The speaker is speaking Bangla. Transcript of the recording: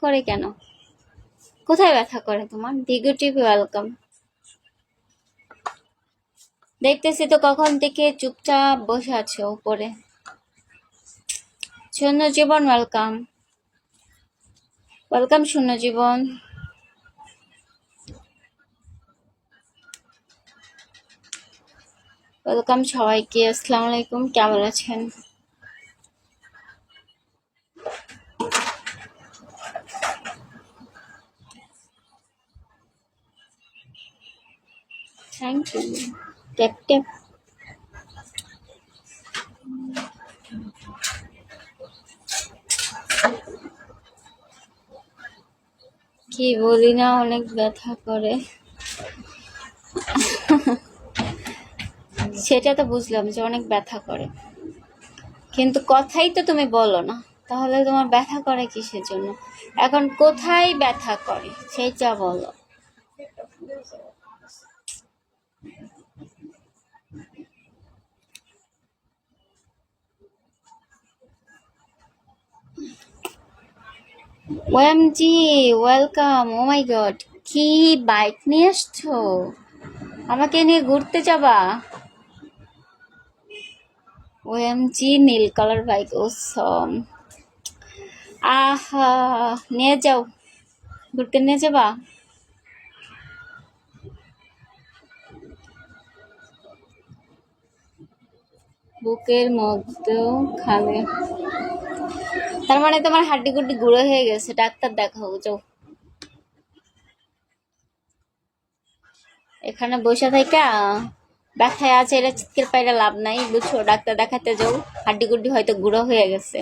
করে কেন? কোথায় ব্যথা করে তোমার? দিগুটিভি ওয়েলকাম। দেখতেছি তো কখন থেকে চুপচাপ বসে আছো উপরে। শূন্য জীবন ওয়েলকাম। ওয়েলকাম শূন্য জীবন। ওয়েলকাম সবাইকে। আসসালামু আলাইকুম, কেমন আছেন? Thank you. Tap tap. কি বলি না, অনেক ব্যথা করে। সেটা তো বুঝলাম যে অনেক ব্যথা করে, কিন্তু কথাই তো তুমি বলো না। তাহলে তোমার ব্যথা করে কিসের জন্য? এখন কোথায় ব্যথা করে সেইটা বলো। OMG welcome. Oh my god, কি বাইক নিয়ে আসছো? আমাকে নিয়ে ঘুরতে যাবা? ওএমজি নীল কালার বাইক, ওসম। আহা, নিয়ে যাও, ঘুরতে নিয়ে যাবা? বুকের মধ্যেও খালে? তার মানে তোমার হাড্ডি গুড্ডি গুঁড়ো হয়ে গেছে, ডাক্তার দেখাও যাও। এখানে বসে থাইকা ব্যথায় আছে এটা চিৎকার পাইলে লাভ নাই, বুঝছো? ডাক্তার দেখাতে যাও, হাড্ডি গুড্ডি হয়তো গুঁড়ো হয়ে গেছে।